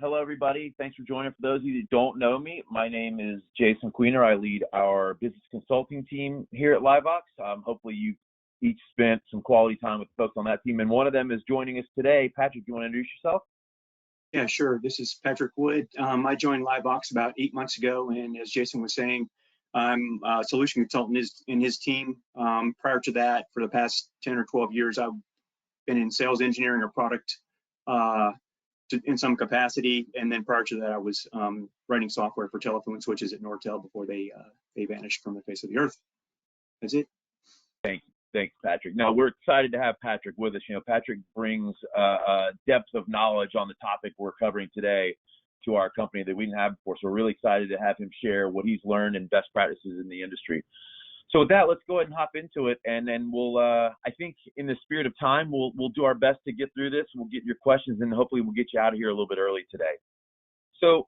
Hello, everybody. Thanks for joining. For those of you that don't know me, my name is Jason Queener. I lead our business consulting team here at LiveVox. Hopefully, you've each spent some quality time with the folks on that team, and one of them is joining us today. Patrick, you want to introduce yourself? Yeah, sure. This is Patrick Wood. I joined LiveVox about 8 months ago, and as Jason was saying, I'm a solution consultant in his team. Prior to that, for the past 10 or 12 years, I've been in sales engineering or product in some capacity, and then prior to that, I was writing software for telephone switches at Nortel before they vanished from the face of the earth. That's it. Thanks, Patrick. Now, we're excited to have Patrick with us. You know, Patrick brings a depth of knowledge on the topic we're covering today to our company that we didn't have before. So we're really excited to have him share what he's learned and best practices in the industry. So with that, let's go ahead and hop into it, and then we'll, I think in the spirit of time, we'll do our best to get through this. We'll get your questions, and hopefully we'll get you out of here a little bit early today. So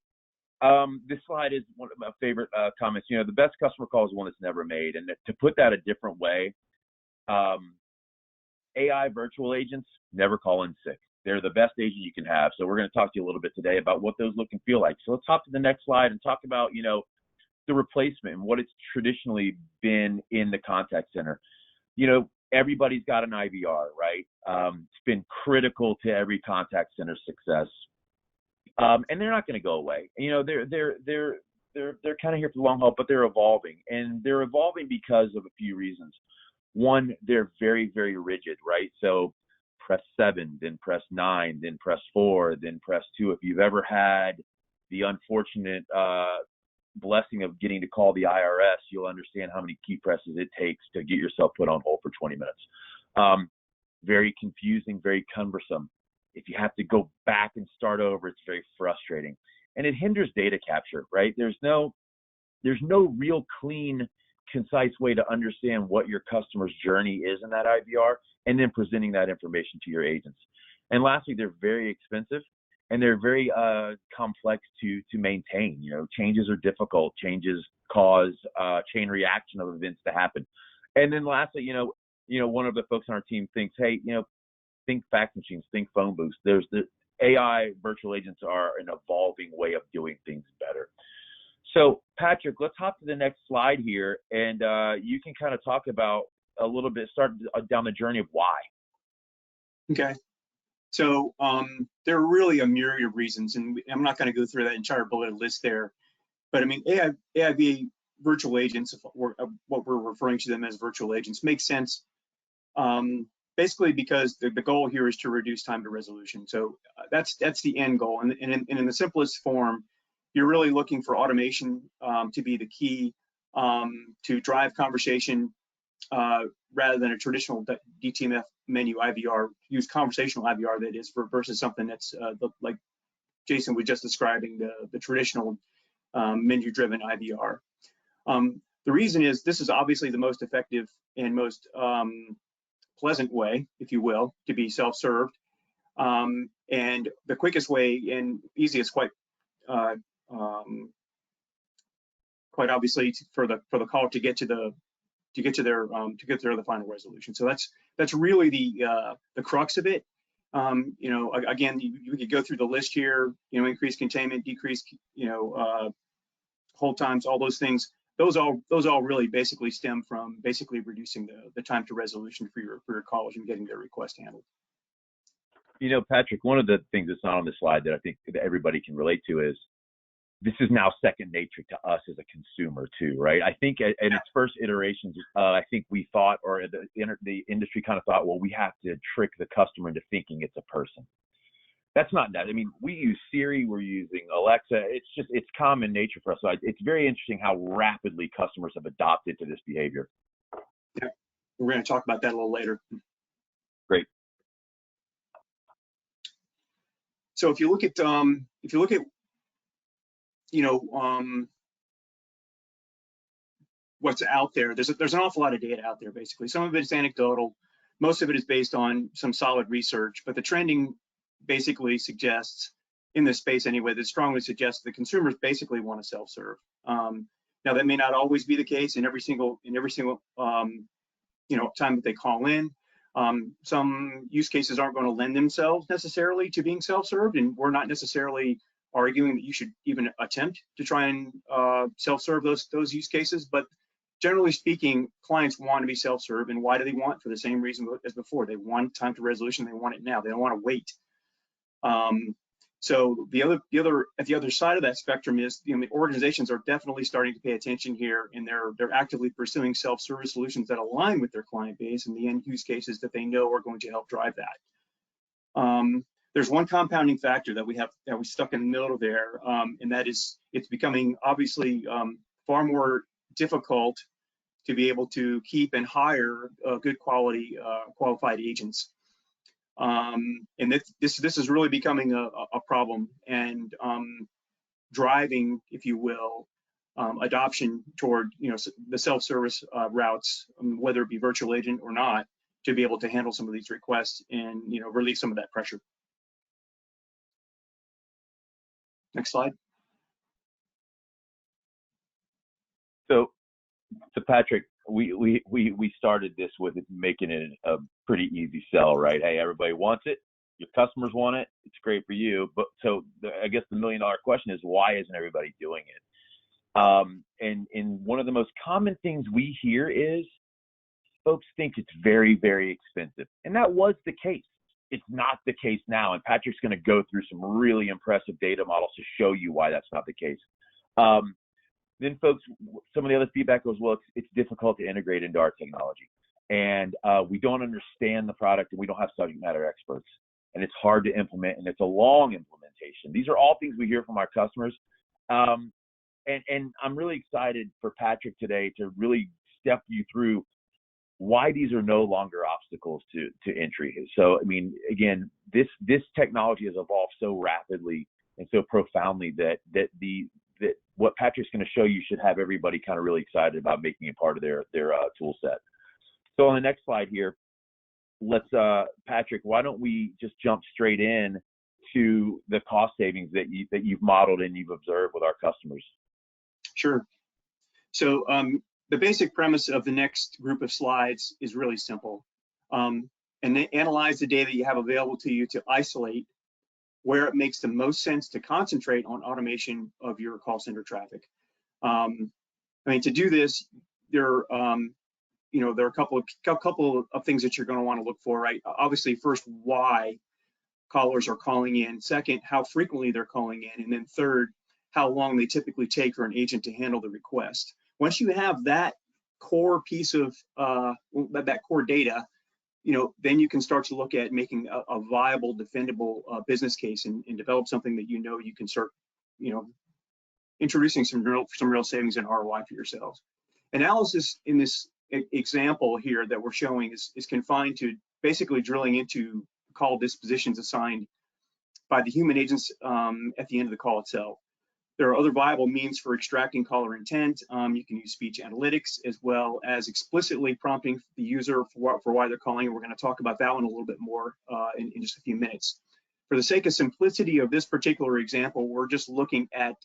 this slide is one of my favorite comments. You know, the best customer call is one that's never made, and to put that a different way, AI virtual agents never call in sick. They're the best agent you can have. So we're going to talk to you a little bit today about what those look and feel like. So let's hop to the next slide and talk about, you know, the replacement and what it's traditionally been in the contact center. You know, everybody's got an IVR, right? It's been critical to every contact center success, and they're not going to go away. You know, they're kind of here for the long haul, but they're evolving, and they're evolving because of a few reasons. One, they're very, very rigid, right? So press 7, then press 9, then press 4, then press 2. If you've ever had the unfortunate blessing of getting to call the IRS, you'll understand how many key presses it takes to get yourself put on hold for 20 minutes. Very confusing, very cumbersome. If you have to go back and start over, it's very frustrating. And it hinders data capture, right? There's no real clean, concise way to understand what your customer's journey is in that IVR, and then presenting that information to your agents. And lastly, they're very expensive, and they're very complex to maintain. You know, changes are difficult. Changes cause chain reaction of events to happen. And then lastly, you know, one of the folks on our team thinks, hey, you know, think fax machines, think phone booths. There's the AI virtual agents are an evolving way of doing things better. So Patrick, let's hop to the next slide here, and you can kind of talk about a little bit, start down the journey of why. Okay. So there are really a myriad of reasons, and I'm not going to go through that entire bullet list there. But I mean, AIV virtual agents, what we're referring to them as virtual agents, make sense basically because the goal here is to reduce time to resolution. So that's the end goal. And in the simplest form, you're really looking for automation to be the key to drive conversation rather than a traditional DTMF menu IVR, use conversational IVR that is versus something that's like Jason was just describing, the traditional menu-driven IVR. The reason is this is obviously the most effective and most pleasant way, if you will, to be self-served, and the quickest way and easiest, quite obviously for the call to get to the final resolution. So that's really the crux of it. You know, again, you could go through the list here. You know, increase containment, decrease, you know, hold times, all those things. Those all really basically stem from basically reducing the time to resolution for your callers and getting their request handled. You know, Patrick, one of the things that's not on this slide that I think that everybody can relate to is this is now second nature to us as a consumer too, right? I think in its first iterations, I think we thought, or the industry kind of thought, well, we have to trick the customer into thinking it's a person. That's not that. I mean, we use Siri, we're using Alexa. It's common nature for us. So it's very interesting how rapidly customers have adopted to this behavior. Yeah, we're going to talk about that a little later. Great. So if you look at you know, what's out there, there's an awful lot of data out there. Basically, some of it is anecdotal, most of it is based on some solid research, but the trending basically suggests, in this space anyway, that strongly suggests that consumers basically want to self-serve. Now that may not always be the case in every single you know, time that they call in. Some use cases aren't going to lend themselves necessarily to being self-served, and we're not necessarily arguing that you should even attempt to try and self-serve those use cases, but generally speaking, clients want to be self-serve, and why do they want? For the same reason as before. They want time to resolution. They want it now. They don't want to wait. So the other side of that spectrum is, the organizations are definitely starting to pay attention here, and they're actively pursuing self-service solutions that align with their client base and the end use cases that they know are going to help drive that. There's one compounding factor that we stuck in the middle there, and that is it's becoming obviously far more difficult to be able to keep and hire good quality qualified agents. And this is really becoming a problem, and driving, if you will, adoption toward the self-service routes, whether it be virtual agent or not, to be able to handle some of these requests and relieve some of that pressure. Next slide. So Patrick, we started this with making it a pretty easy sell, right? Hey, everybody wants it. Your customers want it. It's great for you. But so I guess the $1 million question is, why isn't everybody doing it? And one of the most common things we hear is folks think it's very, very expensive. And that was the case. It's not the case now. And Patrick's going to go through some really impressive data models to show you why that's not the case. Then folks, some of the other feedback goes, well, it's difficult to integrate into our technology. And we don't understand the product, and we don't have subject matter experts. And it's hard to implement, and it's a long implementation. These are all things we hear from our customers. And I'm really excited for Patrick today to really step you through why these are no longer obstacles to entry. So, I mean, again, this technology has evolved so rapidly and so profoundly that what Patrick's going to show you should have everybody kind of really excited about making it part of their tool set. So on the next slide here, let's Patrick, why don't we just jump straight in to the cost savings that you've modeled and you've observed with our customers? Sure. So the basic premise of the next group of slides is really simple. And analyze the data you have available to you to isolate where it makes the most sense to concentrate on automation of your call center traffic. I mean, to do this, there are a couple of things that you're going to want to look for, right? Obviously, first, why callers are calling in. Second, how frequently they're calling in. And then third, how long they typically take for an agent to handle the request. Once you have that core piece of that core data, then you can start to look at making a viable, defendable business case and develop something that you can start, introducing some real savings and ROI for yourselves. Analysis in this example here that we're showing is confined to basically drilling into call dispositions assigned by the human agents at the end of the call itself. There are other viable means for extracting caller intent. You can use speech analytics, as well as explicitly prompting the user for why they're calling. We're going to talk about that one a little bit more in just a few minutes. For the sake of simplicity of this particular example, we're just looking at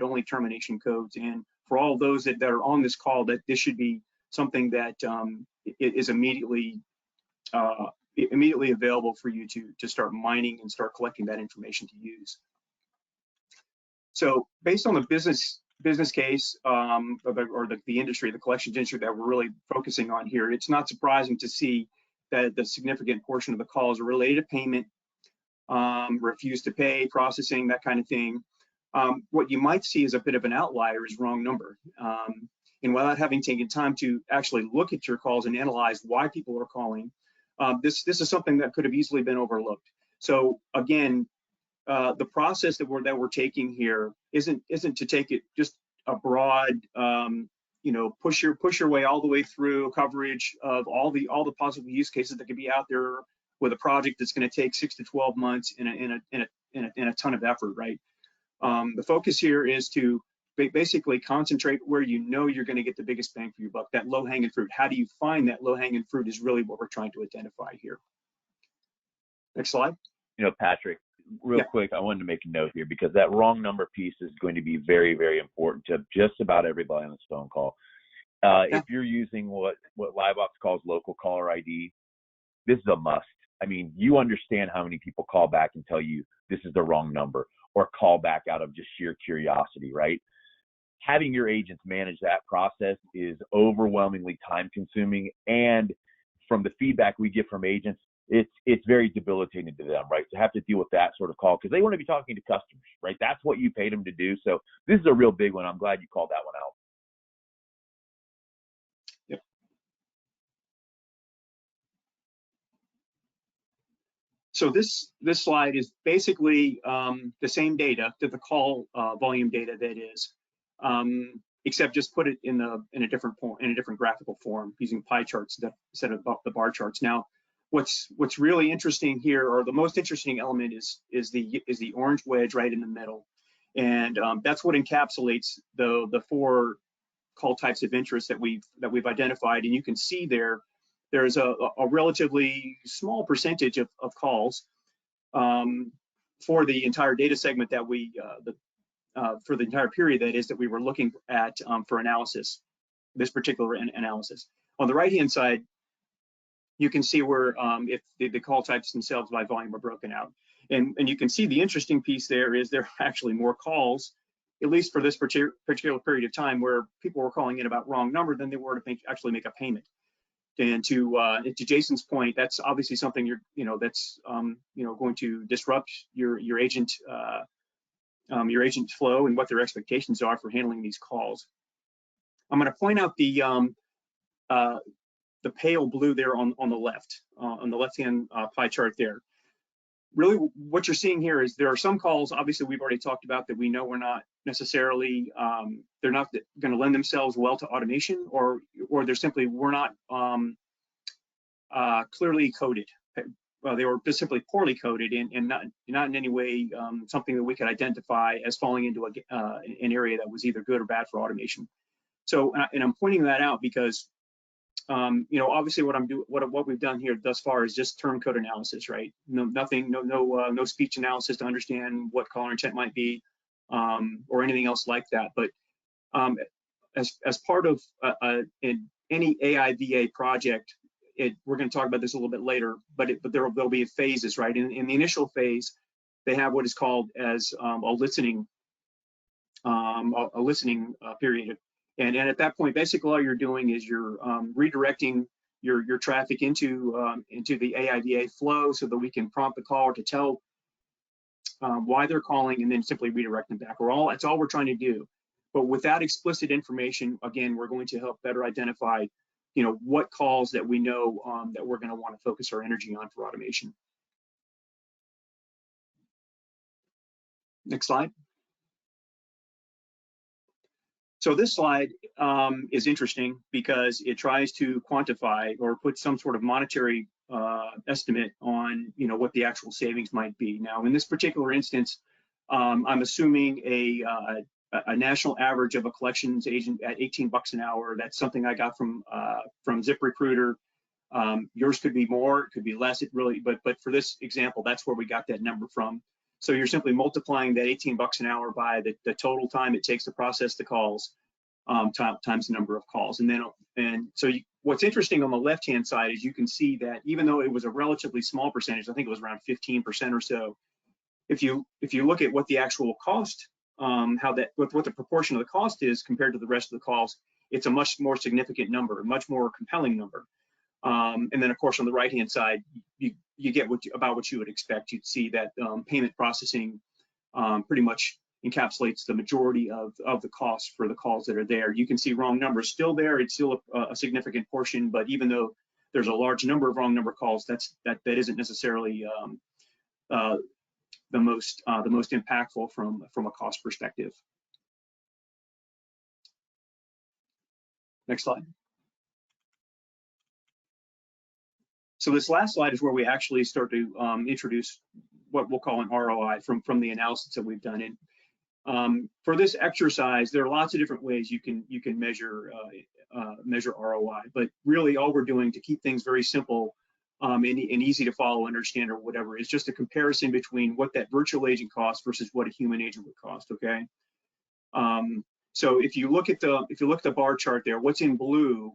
only termination codes. And for all those that are on this call, that this should be something that is immediately available for you to start mining and start collecting that information to use. So based on the business case or the industry, the collections industry that we're really focusing on here, it's not surprising to see that the significant portion of the calls are related to payment, refuse to pay, processing, that kind of thing. What you might see as a bit of an outlier is wrong number. And without having taken time to actually look at your calls and analyze why people are calling, this is something that could have easily been overlooked. So again, the process that we're taking here isn't to take it just a broad, push your way all the way through coverage of all the possible use cases that could be out there with a project that's going to take 6 to 12 months in a ton of effort, right? The focus here is to basically concentrate where you're going to get the biggest bang for your buck, that low-hanging fruit. How do you find that low-hanging fruit is really what we're trying to identify here. Next slide. Patrick, real quick, I wanted to make a note here because that wrong number piece is going to be very, very important to just about everybody on this phone call. If you're using what LiveVox calls local caller ID, this is a must. I mean, you understand how many people call back and tell you this is the wrong number, or call back out of just sheer curiosity, right? Having your agents manage that process is overwhelmingly time consuming. And from the feedback we get from agents, it's very debilitating to them, right? To have to deal with that sort of call, because they want to be talking to customers, right? That's what you paid them to do. So this is a real big one. I'm glad you called that one out. Yep. So this slide is basically the same data, the call volume data that is, except just put it in a different graphical form using pie charts instead of the bar charts. Now, what's really interesting here, or the most interesting element, is the orange wedge right in the middle, and that's what encapsulates the 4 call types of interest that we've identified. And you can see there's a relatively small percentage of calls for the entire data segment that for the entire period that we were looking at for analysis, this particular analysis. On the right-hand side, you can see where if the call types themselves by volume are broken out. And you can see the interesting piece there is there are actually more calls, at least for this particular period of time, where people were calling in about wrong number than they were to actually make a payment. And to Jason's point, that's obviously something that's going to disrupt your agent flow and what their expectations are for handling these calls. I'm going to point out the pale blue there on the left-hand pie chart there. Really, what you're seeing here is there are some calls, obviously we've already talked about, that we know we're not necessarily, they're not going to lend themselves well to automation, or they're simply were not clearly coded. Well, they were just simply poorly coded and not in any way something that we could identify as falling into an area that was either good or bad for automation. So, and I'm pointing that out because obviously what we've done here thus far is just term code analysis, right? No speech analysis to understand what caller intent might be, or anything else like that. But as part of in any AI/VA project, we're going to talk about this a little bit later, but there'll be phases, right? In the initial phase, they have what is called as a listening period. And at that point, basically all you're doing is you're redirecting your traffic into the AI/VA flow so that we can prompt the caller to tell why they're calling, and then simply redirect them back. That's all we're trying to do. But without explicit information, again, we're going to help better identify, what calls that we know that we're going to want to focus our energy on for automation. Next slide. So this slide is interesting because it tries to quantify or put some sort of monetary estimate on, what the actual savings might be. Now, in this particular instance, I'm assuming a national average of a collections agent at $18 an hour. That's something I got from ZipRecruiter. Yours could be more, it could be less. But for this example, that's where we got that number from. So you're simply multiplying that $18 an hour by the total time it takes to process the calls times the number of calls. What's interesting on the left-hand side is you can see that even though it was a relatively small percentage, I think it was around 15% or so. If you look at what the actual cost, what the proportion of the cost is compared to the rest of the calls, it's a much more significant number, a much more compelling number. And then, of course, on the right-hand side, you get about what you would expect. You'd see that payment processing pretty much encapsulates the majority of the costs for the calls that are there. You can see wrong numbers still there. It's still a significant portion, but even though there's a large number of wrong number calls, that isn't necessarily the most impactful from a cost perspective. Next slide. So this last slide is where we actually start to introduce what we'll call an ROI from the analysis that we've done. And for this exercise, there are lots of different ways you can measure ROI. But really, all we're doing to keep things very simple and easy to follow, understand, or whatever, is just a comparison between what that virtual agent costs versus what a human agent would cost. Okay. So if you look at the bar chart there, what's in blue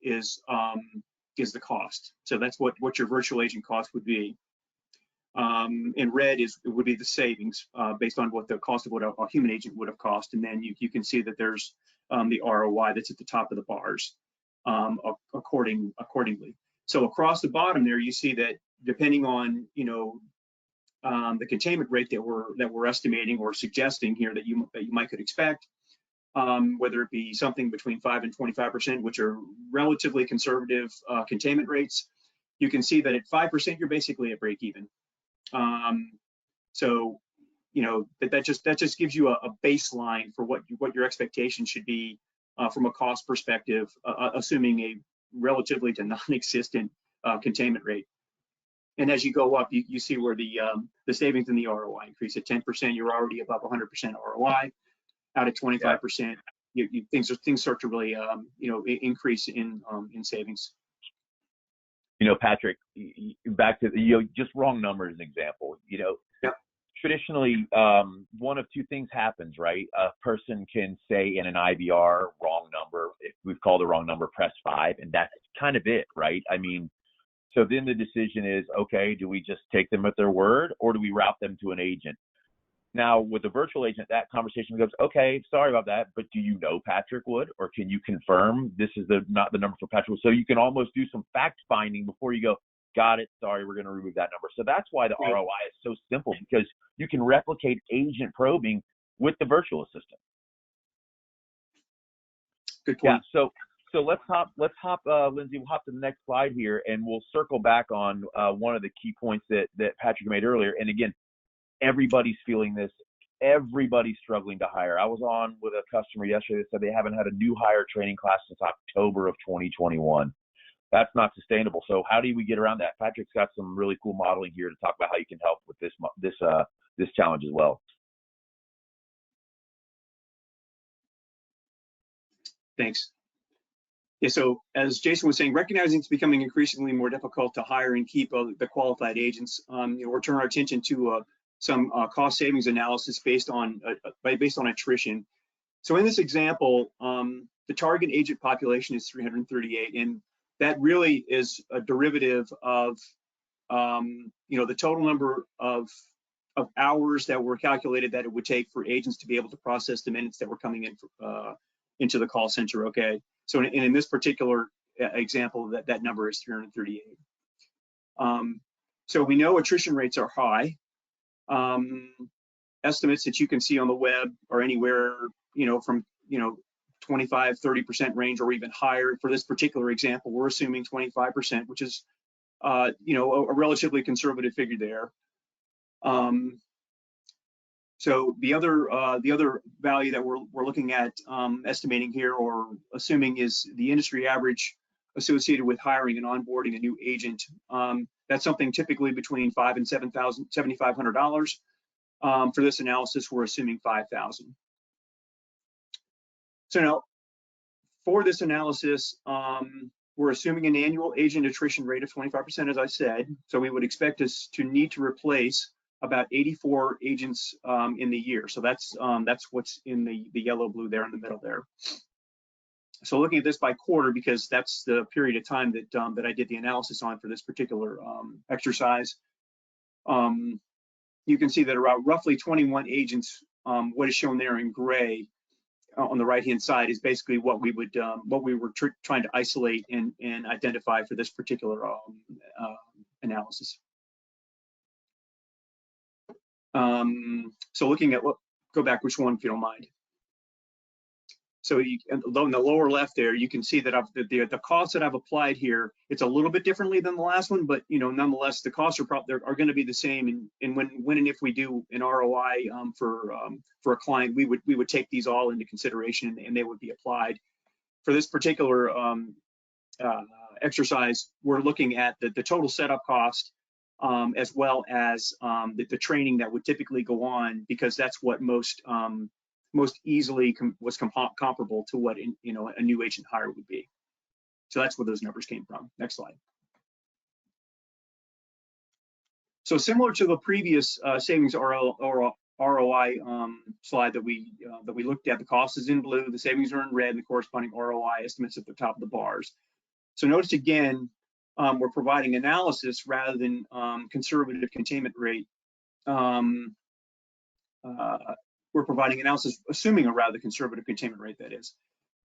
is the cost. So that's what your virtual agent cost would be. In red would be the savings based on what the cost of what a human agent would have cost, and then you can see that there's the ROI that's at the top of the bars accordingly. So across the bottom there, you see that depending on the containment rate that we're estimating or suggesting here that you might could expect, whether it be something between 5 and 25%, which are relatively conservative containment rates, you can see that at 5% you're basically at break even. So that just gives you a baseline for what your expectation should be from a cost perspective, assuming a relatively to non-existent containment rate. And as you go up, you see where the savings and the ROI increase. At 10%, you're already above 100% ROI. Out at 25%, things start to really increase in savings. Patrick, back to just wrong number as an example. Traditionally, one of two things happens, right? A person can say in an IVR, wrong number. If we've called the wrong number, press 5, and that's kind of it, right? I mean, so then the decision is, okay, do we just take them at their word, or do we route them to an agent? Now, with a virtual agent, that conversation goes, okay, sorry about that, but do you know Patrick Wood, or can you confirm this is not the number for Patrick Wood? So you can almost do some fact finding before you go, got it, sorry, we're going to remove that number. So that's why the ROI is so simple, because you can replicate agent probing with the virtual assistant. Good point. Yeah, so let's hop, Lindsay, we'll hop to the next slide here, and we'll circle back on one of the key points that Patrick made earlier. And again, everybody's feeling this. Everybody's struggling to hire. I was on with a customer yesterday that said they haven't had a new hire training class since October of 2021. That's not sustainable. So how do we get around that? Patrick's got some really cool modeling here to talk about how you can help with this challenge as well. Thanks. Yeah, so as Jason was saying, recognizing it's becoming increasingly more difficult to hire and keep the qualified agents, we're turning our attention to some cost savings analysis based on attrition. So in this example, the target agent population is 338, and that really is a derivative of the total number of hours that were calculated that it would take for agents to be able to process the minutes that were coming in into the call center. Okay, so in this particular example, that number is 338. So we know attrition rates are high. Estimates that you can see on the web are anywhere from 25-30% range or even higher. For this particular example, we're assuming 25%, which is a relatively conservative figure there. So the other value that we're looking at estimating here or assuming is the industry average associated with hiring and onboarding a new agent. That's something typically between $5,000 and $7,500. For this analysis, we're assuming 5,000. So now, for this analysis, we're assuming an annual agent attrition rate of 25%, as I said. So we would expect us to need to replace about 84 agents in the year. So that's what's in the yellow blue there in the middle there. So looking at this by quarter, because that's the period of time that I did the analysis on for this particular exercise, you can see that around roughly 21 agents, what is shown there in gray on the right-hand side is basically what we were trying to isolate and identify for this particular analysis. So looking at go back which one if you don't mind. So in the lower left there, you can see that the costs that I've applied here, it's a little bit differently than the last one, but nonetheless, the costs are going to be the same. And when and if we do an ROI for a client, we would take these all into consideration and they would be applied. For this particular exercise, we're looking at the total setup cost as well as the training that would typically go on, because that's what most easily was comparable to what a new agent hire would be. So that's where those numbers came from. Next slide. So similar to the previous savings ROI slide that we looked at, the cost is in blue, the savings are in red, and the corresponding ROI estimates at the top of the bars. So notice again, we're providing analysis rather than conservative containment rate. We're providing analysis assuming a rather conservative containment rate, that is.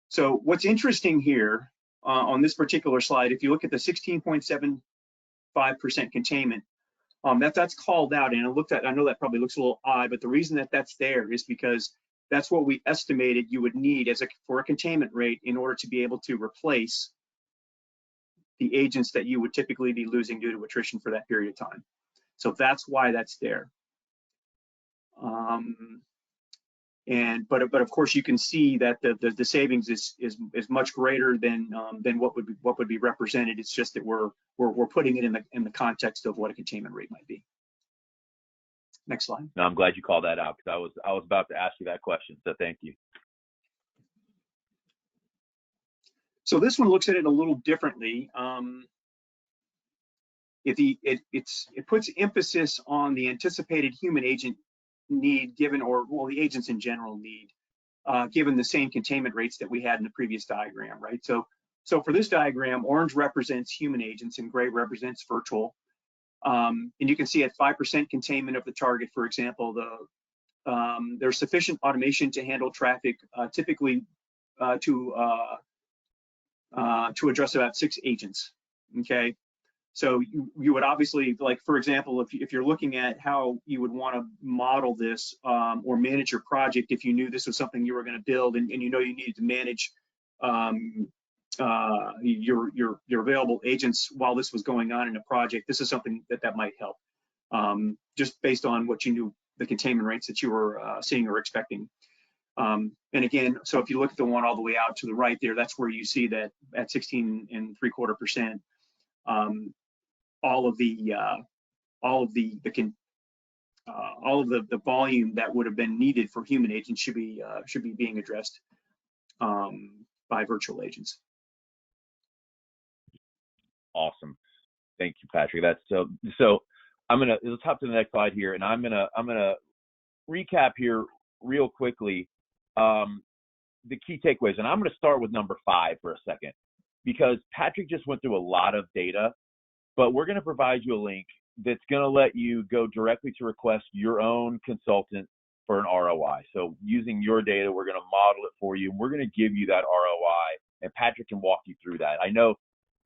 So what's interesting here on this particular slide, if you look at the 16.75% containment, that's called out, and I know that probably looks a little odd, but the reason that that's there is because that's what we estimated you would need for a containment rate in order to be able to replace the agents that you would typically be losing due to attrition for that period of time. So that's why that's there. But of course you can see that the savings is much greater than what would be represented. It's just that we're putting it in the context of what a containment rate might be. Next slide. No, I'm glad you called that out, because I was about to ask you that question. So thank you. So this one looks at it a little differently. It puts emphasis on the anticipated human agent need given, or well, the agents in general need, given the same containment rates that we had in the previous diagram, right? So for this diagram, orange represents human agents and gray represents virtual. And you can see at 5% containment of the target, for example, there's sufficient automation to handle traffic, typically to address about 6 agents, okay? So you would obviously, like, for example, if you're looking at how you would want to model this or manage your project, if you knew this was something you were going to build and you know you needed to manage your available agents while this was going on in a project, this is something that might help, just based on what you knew, the containment rates that you were seeing or expecting. And again, so if you look at the one all the way out to the right there, that's where you see that at 16.75%, all of the volume that would have been needed for human agents should be being addressed by virtual agents. Awesome, thank you, Patrick. That's so. Let's hop to the next slide here, and I'm gonna recap here real quickly the key takeaways, and I'm gonna start with number 5 for a second, because Patrick just went through a lot of data. But we're going to provide you a link that's going to let you go directly to request your own consultant for an ROI. So using your data, we're going to model it for you, and we're going to give you that ROI, and Patrick can walk you through that. I know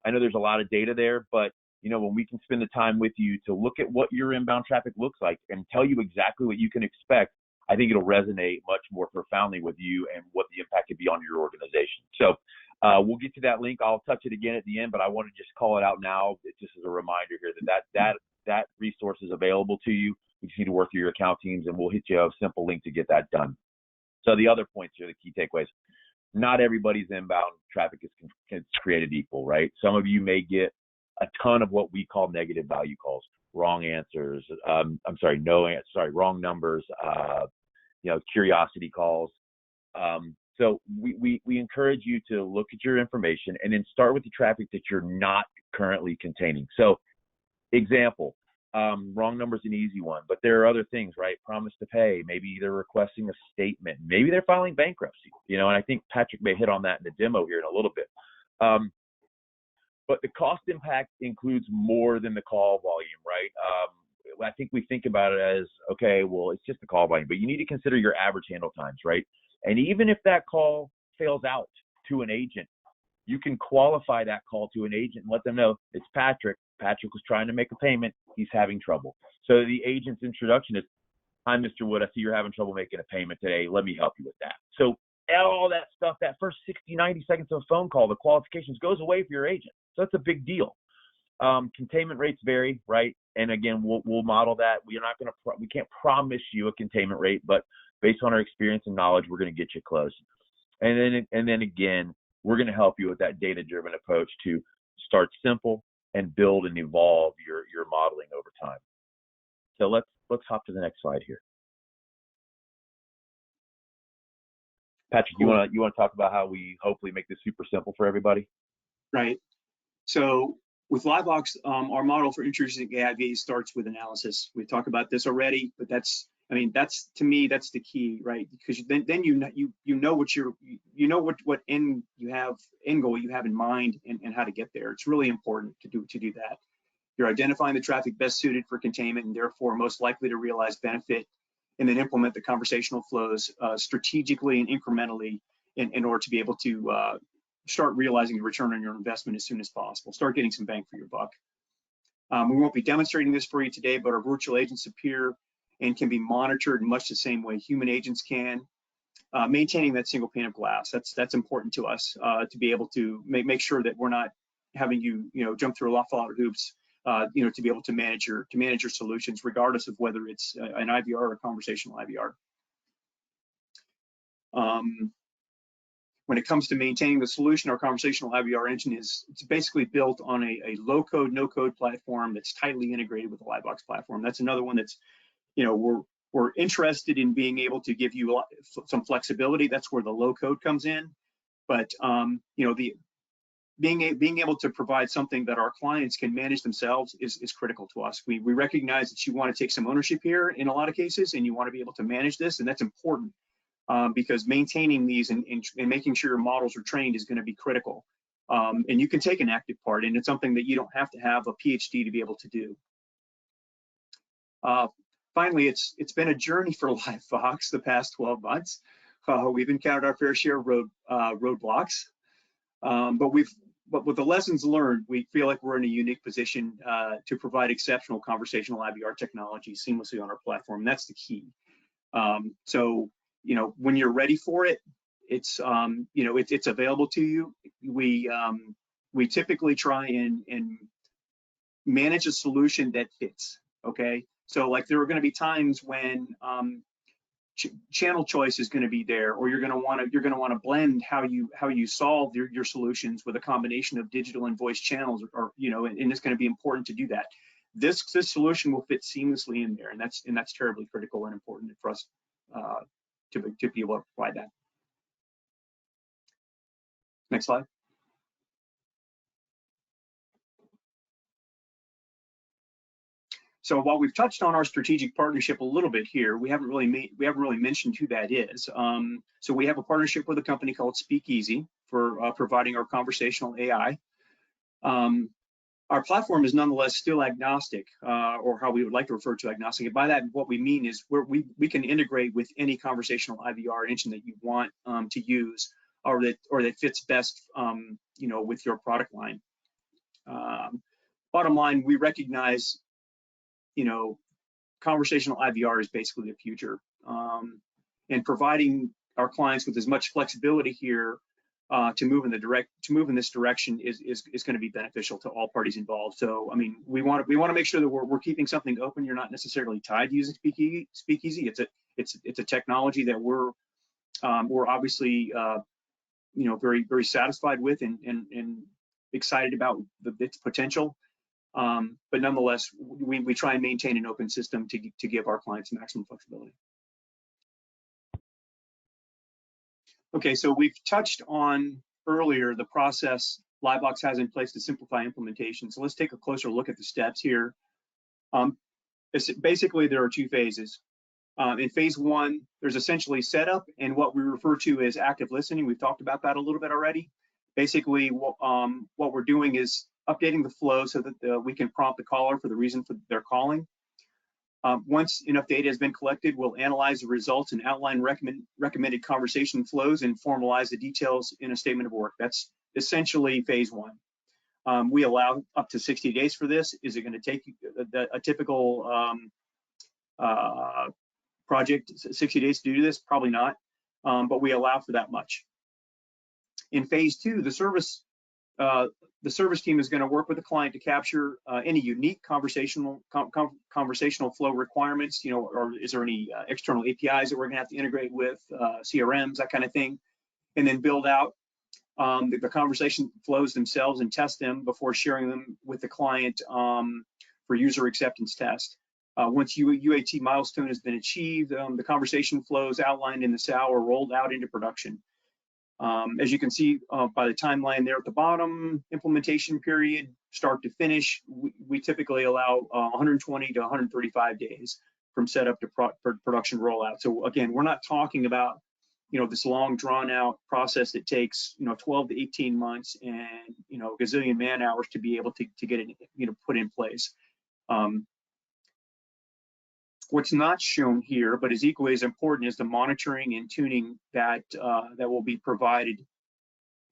there's a lot of data there, but when we can spend the time with you to look at what your inbound traffic looks like and tell you exactly what you can expect, I think it'll resonate much more profoundly with you and what the impact could be on your organization. So we'll get to that link. I'll touch it again at the end, but I want to just call it out now, just as a reminder here that resource is available to you. You just need to work through your account teams, and we'll hit you a simple link to get that done. So the other points here, the key takeaways: not everybody's inbound traffic is created equal, right? Some of you may get a ton of what we call negative value calls, wrong answers. Wrong numbers. Curiosity calls. So we encourage you to look at your information and then start with the traffic that you're not currently containing. So example, wrong number is an easy one, but there are other things, right? Promise to pay, maybe they're requesting a statement, maybe they're filing bankruptcy, and I think Patrick may hit on that in the demo here in a little bit. But the cost impact includes more than the call volume, right? I think we think about it as, okay, well, it's just the call volume, but you need to consider your average handle times, right? And even if that call fails out to an agent, you can qualify that call to an agent and let them know it's Patrick. Patrick was trying to make a payment. He's having trouble. So the agent's introduction is, hi, Mr. Wood, I see you're having trouble making a payment today. Let me help you with that. So all that stuff, that first 60, 90 seconds of a phone call, the qualifications goes away for your agent. So that's a big deal. Containment rates vary, right? And again, we'll model that. We can't promise you a containment rate, but based on our experience and knowledge, we're going to get you close. And then again, we're going to help you with that data-driven approach to start simple and build and evolve your modeling over time. So let's hop to the next slide here. Patrick, cool. you want to talk about how we hopefully make this super simple for everybody? Right. So with LiveVox, our model for introducing AIV starts with analysis. We talked about this already, but that's I mean, that's, to me, that's the key, right? Because then you know what end goal you have in mind, and how to get there. It's really important to do that. You're identifying the traffic best suited for containment and therefore most likely to realize benefit, and then implement the conversational flows strategically and incrementally in order to be able to start realizing the return on your investment as soon as possible. Start getting some bang for your buck. We won't be demonstrating this for you today, but our virtual agents appear and can be monitored in much the same way human agents can. Maintaining that single pane of glass, that's important to us, to be able to make sure that we're not having you jump through a lot of hoops, to be able to manage your solutions, regardless of whether it's an IVR or a conversational IVR. When it comes to maintaining the solution, our conversational IVR engine it's basically built on a low-code, no-code platform that's tightly integrated with the LiveVox platform. That's another one that's, we're interested in being able to give you some flexibility. That's where the low-code comes in. But being able to provide something that our clients can manage themselves is critical to us. We recognize that you want to take some ownership here in a lot of cases, and you want to be able to manage this, and that's important. Because maintaining these and making sure your models are trained is going to be critical. And you can take an active part, and it's something that you don't have to have a PhD to be able to do. Finally, it's been a journey for LiveVox the past 12 months. We've encountered our fair share of roadblocks, but with the lessons learned, we feel like we're in a unique position to provide exceptional conversational IVR technology seamlessly on our platform. And that's the key. So, when you're ready for it, it's available to you. We typically try and manage a solution that fits. Okay, so like there are going to be times when channel choice is going to be there, or you're going to want to blend how you solve your solutions with a combination of digital and voice channels, or and it's going to be important to do that. This solution will fit seamlessly in there, and that's terribly critical and important for us to be able to provide that. Next slide. So while we've touched on our strategic partnership a little bit here, we haven't really mentioned who that is. So we have a partnership with a company called Speakeasy for providing our conversational AI. Our platform is nonetheless still agnostic, or how we would like to refer to agnostic. And by that, what we mean is we can integrate with any conversational IVR engine that you want to use, or that fits best, with your product line. Bottom line, we recognize, conversational IVR is basically the future, and providing our clients with as much flexibility here to move in this direction is going to be beneficial to all parties involved. So, I mean, we want to make sure that we're keeping something open. You're not necessarily tied to using Speakeasy. It's a technology that we're obviously very, very satisfied with and excited about its potential. But nonetheless, we try and maintain an open system to give our clients maximum flexibility. Okay, so we've touched on earlier the process LiveVox has in place to simplify implementation. So let's take a closer look at the steps here. Basically, there are two phases. In phase one, there's essentially setup and what we refer to as active listening. We've talked about that a little bit already. Basically, what we're doing is updating the flow so that we can prompt the caller for the reason for their calling. Once enough data has been collected, we'll analyze the results and outline recommended conversation flows and formalize the details in a statement of work. That's essentially phase one. We allow up to 60 days for this. Is it going to take a typical project 60 days to do this? Probably not, but we allow for that much. In phase two, the service team is going to work with the client to capture any unique conversational flow requirements, or is there any external APIs that we're going to have to integrate with, CRMs, that kind of thing, and then build out the conversation flows themselves and test them before sharing them with the client for user acceptance test. Once UAT milestone has been achieved, the conversation flows outlined in the SAO are rolled out into production. As you can see by the timeline there at the bottom, implementation period, start to finish, we typically allow 120 to 135 days. from setup to production rollout. So again, we're not talking about, this long drawn out process that takes, 12 to 18 months and, a gazillion man hours to be able to get it, put in place. What's not shown here, but is equally as important, is the monitoring and tuning that that will be provided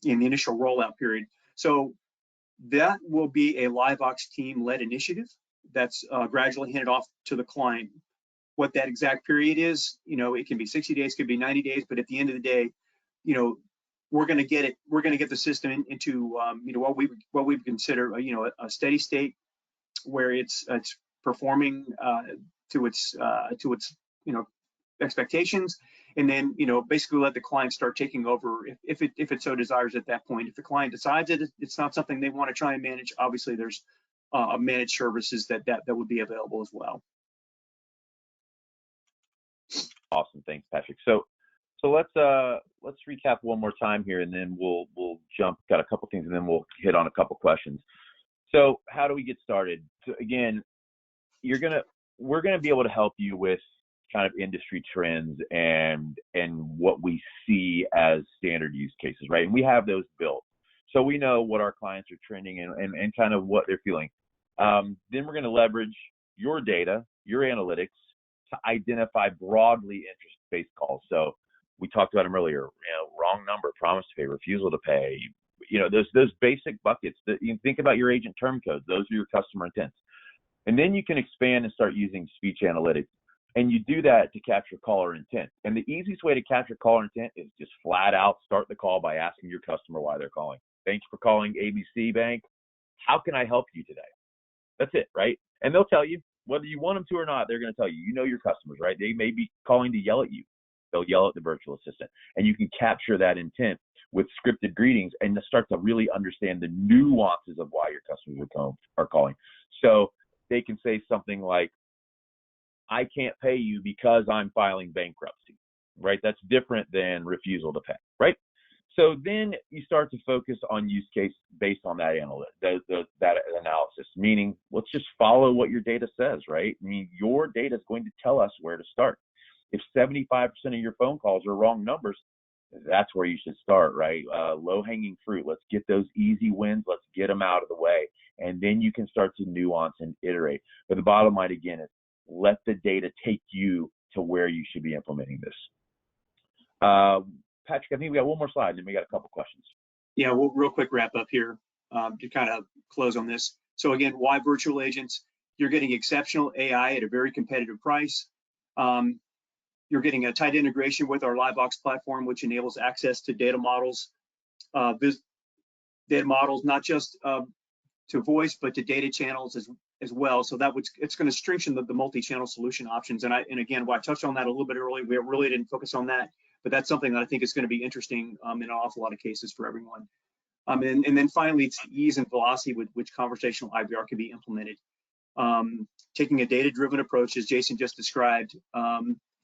in the initial rollout period. So that will be a LiveVox team-led initiative that's gradually handed off to the client. What that exact period is, it can be 60 days, could be 90 days, but at the end of the day, we're going to get it. We're going to get the system into, what we consider, a steady state where it's performing to its expectations, and then basically let the client start taking over if it so desires at that point. If the client decides that it's not something they want to try and manage, obviously there's managed services that would be available as well. Awesome, thanks, Patrick. So let's recap one more time here, and then we'll got a couple things, and then we'll hit on a couple questions. So how do we get started? So again, we're gonna be able to help you with kind of industry trends and what we see as standard use cases, right? And we have those built, so we know what our clients are trending and kind of what they're feeling. Then we're going to leverage your data, your analytics, to identify broadly interest-based calls. So we talked about them earlier. Wrong number, promise to pay, refusal to pay. Those basic buckets that you think about. Your agent term codes. Those are your customer intents. And then you can expand and start using speech analytics. And you do that to capture caller intent. And the easiest way to capture caller intent is just flat out start the call by asking your customer why they're calling. Thanks for calling ABC Bank. How can I help you today? That's it, right? And they'll tell you, whether you want them to or not, they're going to tell you. You know your customers, right? They may be calling to yell at you. They'll yell at the virtual assistant. And you can capture that intent with scripted greetings and to start to really understand the nuances of why your customers are calling. So they can say something like, I can't pay you because I'm filing bankruptcy, right? That's different than refusal to pay, right? So then you start to focus on use case based on that that analysis, meaning let's just follow what your data says, right? I mean, your data is going to tell us where to start. If 75% of your phone calls are wrong numbers, that's where you should start, right? Low-hanging fruit. Let's get those easy wins. Let's get them out of the way. And then you can start to nuance and iterate. But the bottom line, again, is let the data take you to where you should be implementing this. Patrick, I think we got one more slide, and then we got a couple questions. Yeah, we'll real quick wrap up here to kind of close on this. So again, why virtual agents? You're getting exceptional AI at a very competitive price. You're getting a tight integration with our LiveVox platform, which enables access to data models. Data models, not just to voice, but to data channels as well. So it's going to strengthen the multi-channel solution options. And again, I touched on that a little bit earlier. We really didn't focus on that, but that's something that I think is going to be interesting in an awful lot of cases for everyone. And then finally, it's the ease and velocity with which conversational IVR can be implemented. Taking a data-driven approach, as Jason just described,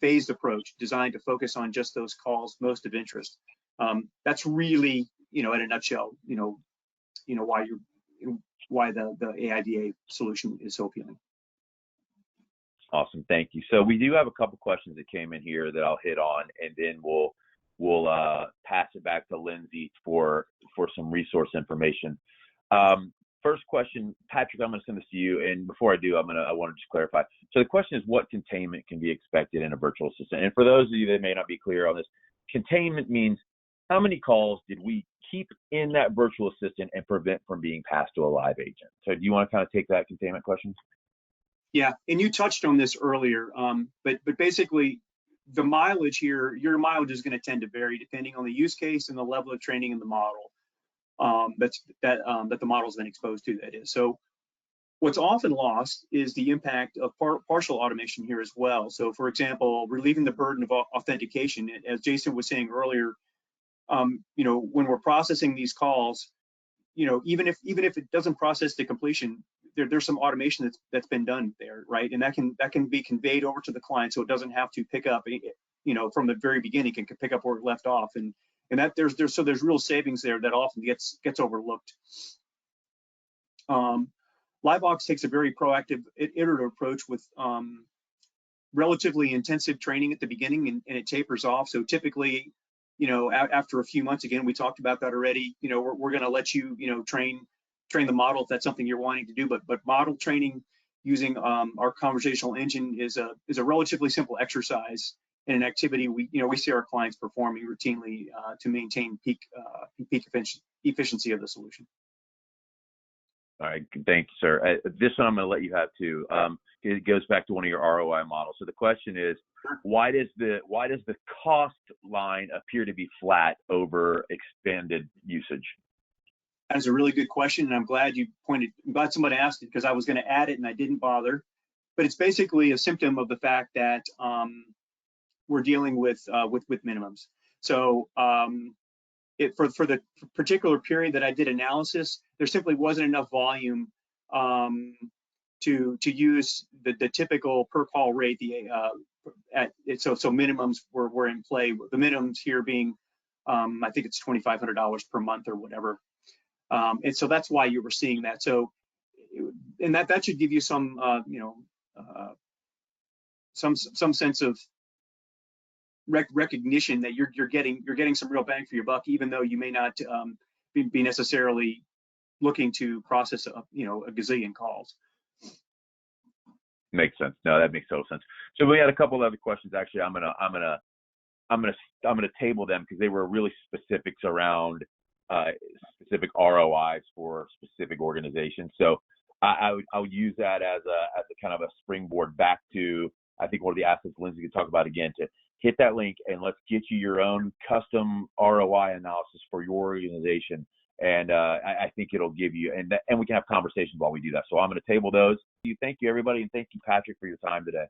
phased approach designed to focus on just those calls most of interest. That's really, in a nutshell, why the AIVA solution is so appealing. Awesome, thank you. So we do have a couple questions that came in here that I'll hit on, and then we'll pass it back to Lindsay for some resource information. First question, Patrick, I'm going to send this to you, and before I do, I want to just clarify. So the question is, what containment can be expected in a virtual assistant? And for those of you that may not be clear on this, containment means how many calls did we keep in that virtual assistant and prevent from being passed to a live agent? So do you want to kind of take that containment question? Yeah, and you touched on this earlier, but basically the mileage here, your mileage is going to tend to vary depending on the use case and the level of training in the model that the model's been exposed to, that is. So what's often lost is the impact of partial automation here as well. So for example, relieving the burden of authentication, as Jason was saying earlier, when we're processing these calls, even if it doesn't process to completion, there's some automation that's been done there, right? And that can be conveyed over to the client, so it doesn't have to pick up, from the very beginning, it can pick up where it left off, and that there's real savings there that often gets overlooked. LiveVox takes a very proactive, iterative approach with relatively intensive training at the beginning, and it tapers off. So typically, you know, after a few months, again, we talked about that already, you know, we're going to let you, you know, train the model if that's something you're wanting to do. But model training using our conversational engine is a relatively simple exercise and an activity we see our clients performing routinely to maintain peak efficiency of the solution. All right, thank you, sir. This one I'm going to let you have too. It goes back to one of your ROI models. So the question is, why does the cost line appear to be flat over expanded usage? That's a really good question, and I'm glad somebody asked it, because I was going to add it and I didn't bother. But it's basically a symptom of the fact that we're dealing with minimums. So for the particular period that I did analysis, there simply wasn't enough volume to use the typical per call rate. So minimums were in play. The minimums here being I think it's $2,500 per month or whatever. And so that's why you were seeing that. So, and that should give you some, some sense of recognition that you're getting some real bang for your buck, even though you may not be necessarily looking to process a gazillion calls. Makes sense. No, that makes total sense. So we had a couple of other questions. Actually, I'm gonna table them because they were really specifics around specific ROIs for specific organizations. So I'll use that as a kind of a springboard back to, I think, one of the assets Lindsay could talk about again, to hit that link and let's get you your own custom ROI analysis for your organization. And I think it'll give you, and we can have conversations while we do that. So I'm going to table those. Thank you, everybody, and thank you, Patrick, for your time today.